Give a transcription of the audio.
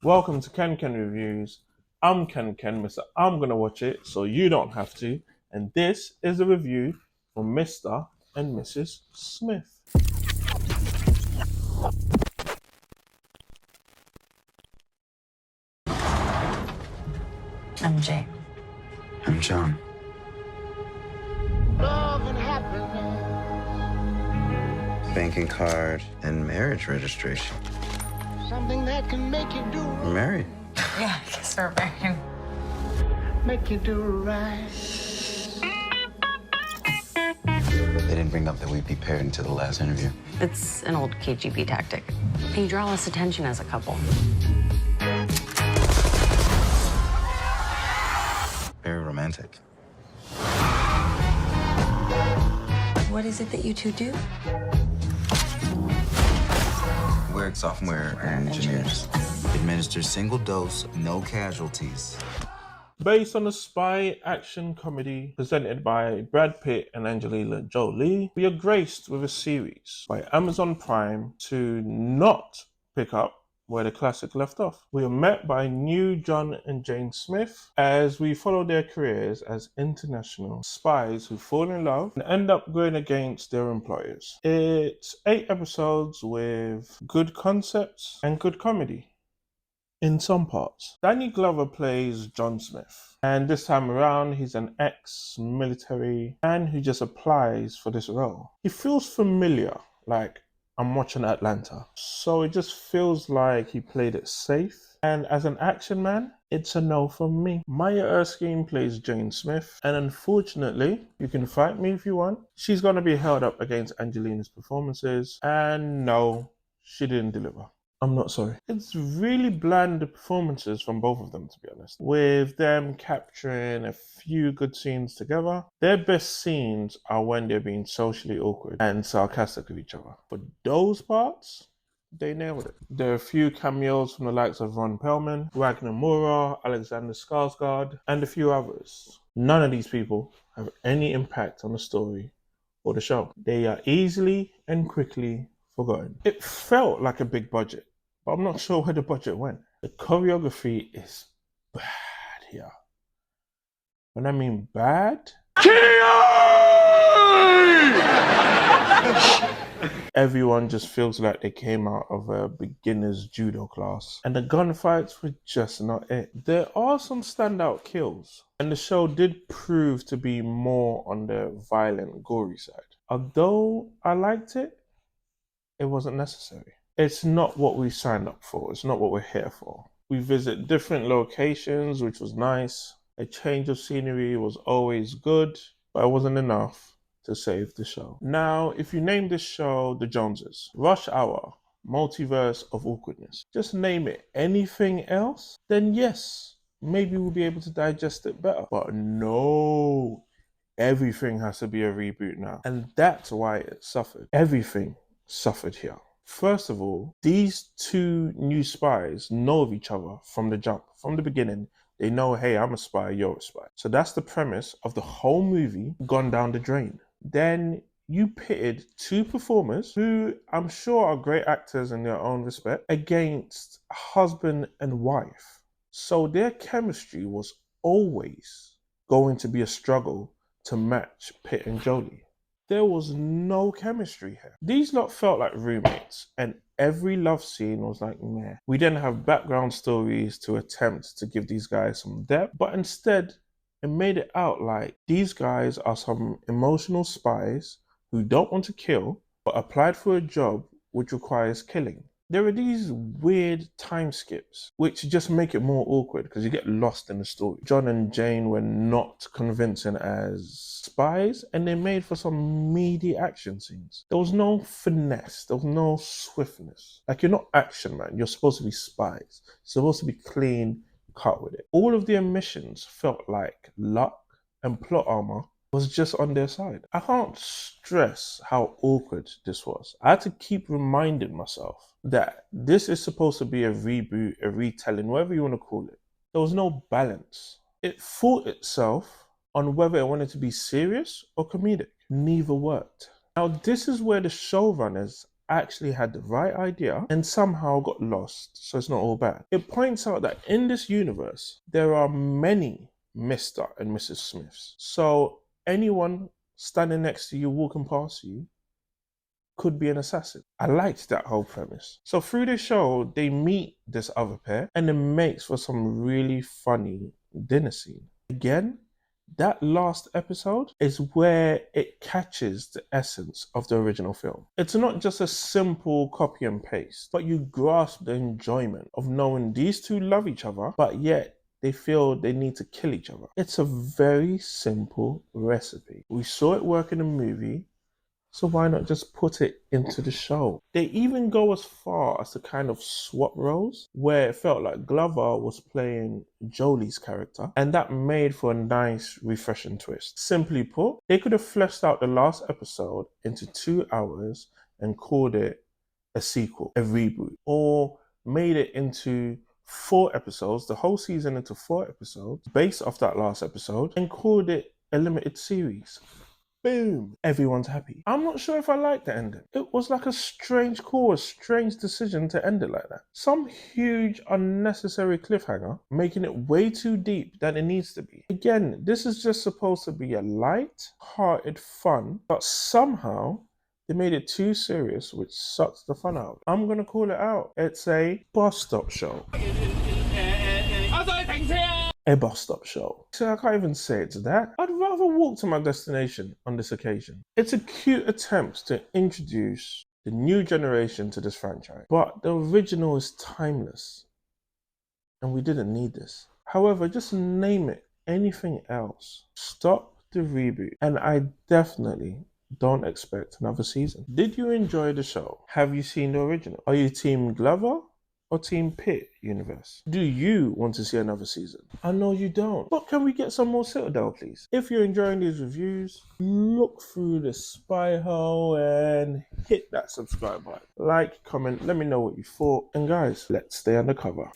Welcome to Ken Reviews. I'm Ken, Mr. I'm gonna watch it so you don't have to. And this is a review from Mr. and Mrs. Smith. I'm Jane. I'm John. Love and happiness. Banking card and marriage registration. Something that can make you do We're married. Yeah, I guess we're married. make you do right. They didn't bring up that we'd be paired until the last interview. It's an old KGB tactic. You draw less attention as a couple. Very romantic. What is it that you two do? We're software engineers. Administer single dose, no casualties. Based on a spy action comedy presented by Brad Pitt and Angelina Jolie, we are graced with a series by Amazon Prime to not pick up where the classic left off. We are met by new John and Jane Smith as we follow their careers as international spies who fall in love and end up going against their employers. It's 8 episodes with good concepts and good comedy. In some parts. Danny Glover plays John Smith, and this time around he's an ex-military man who just applies for this role. He feels familiar, like I'm watching Atlanta, so it just feels like he played it safe. And as an action man, it's a no from me. Maya Erskine plays Jane Smith, and unfortunately, you can fight me if you want, she's going to be held up against Angelina's performances, and no, she didn't deliver. I'm not sorry. It's really bland performances from both of them, to be honest. With them capturing a few good scenes together. Their best scenes are when they're being socially awkward and sarcastic with each other. For those parts, they nailed it. There are a few cameos from the likes of Ron Perlman, Ragnar Moura, Alexander Skarsgård, and a few others. None of these people have any impact on the story or the show. They are easily and quickly forgotten. It felt like a big budget, but I'm not sure where the budget went. The choreography is bad here. When I mean bad, everyone just feels like they came out of a beginner's judo class. And the gunfights were just not it. There are some standout kills, and the show did prove to be more on the violent, gory side. Although I liked it, it wasn't necessary. It's not what we signed up for. It's not what we're here for. We visit different locations, which was nice. A change of scenery was always good, but it wasn't enough to save the show. Now, if you name this show The Joneses, Rush Hour, Multiverse of Awkwardness, just name it anything else, then yes, maybe we'll be able to digest it better. But no, everything has to be a reboot now. And that's why it suffered. Everything suffered here. First of all, these two new spies know of each other from the jump, from the beginning. They know, hey, I'm a spy, you're a spy. So that's the premise of the whole movie gone down the drain. Then you pitted two performers who I'm sure are great actors in their own respect against husband and wife. So their chemistry was always going to be a struggle to match Pitt and Jolie. There was no chemistry here. These lot felt like roommates, and every love scene was like, meh. We didn't have background stories to attempt to give these guys some depth, but instead, it made it out like these guys are some emotional spies who don't want to kill, but applied for a job which requires killing. There are these weird time skips, which just make it more awkward because you get lost in the story. John and Jane were not convincing as spies, and they made for some meaty action scenes. There was no finesse, there was no swiftness. Like, you're not action, man. You're supposed to be spies. You're supposed to be clean cut with it. All of their missions felt like luck and plot armor was just on their side. I can't stress how awkward this was. I had to keep reminding myself that this is supposed to be a reboot, a retelling, whatever you want to call it. There was no balance. It fought itself on whether it wanted to be serious or comedic. Neither worked. Now, this is where the showrunners actually had the right idea and somehow got lost, so it's not all bad. It points out that in this universe, there are many Mr. and Mrs. Smiths. So anyone standing next to you, walking past you, could be an assassin. I liked that whole premise. So through the show, they meet this other pair and it makes for some really funny dinner scene. Again, that last episode is where it catches the essence of the original film. It's not just a simple copy and paste, but you grasp the enjoyment of knowing these two love each other, but yet they feel they need to kill each other. It's a very simple recipe. We saw it work in the movie, so why not just put it into the show? They even go as far as to kind of swap roles, where it felt like Glover was playing Jolie's character, and that made for a nice, refreshing twist. Simply put, they could have fleshed out the last episode into 2 hours and called it a sequel, a reboot, or made it into 4 episodes, the whole season into 4 episodes, based off that last episode, and called it a limited series. Boom, everyone's happy. I'm not sure if I like the ending. It was like a strange call, a strange decision to end it like that. Some huge unnecessary cliffhanger, making it way too deep than it needs to be. Again, this is just supposed to be a light-hearted fun, but somehow they made it too serious, which sucks the fun out. I'm gonna call it out. It's a bus stop show. A bus stop show. So I can't even say it's that. I'd rather walk to my destination on this occasion. It's a cute attempt to introduce the new generation to this franchise, but the original is timeless, and we didn't need this. However, just name it anything else. Stop the reboot, and I definitely don't expect another season. Did you enjoy the show? Have you seen the original? Are you Team Glover or Team Pitt universe? Do you want to see another season? I know you don't. But can we get some more Citadel, please? If you're enjoying these reviews, look through the spy hole and hit that subscribe button. Like, comment, let me know what you thought. And guys, let's stay undercover.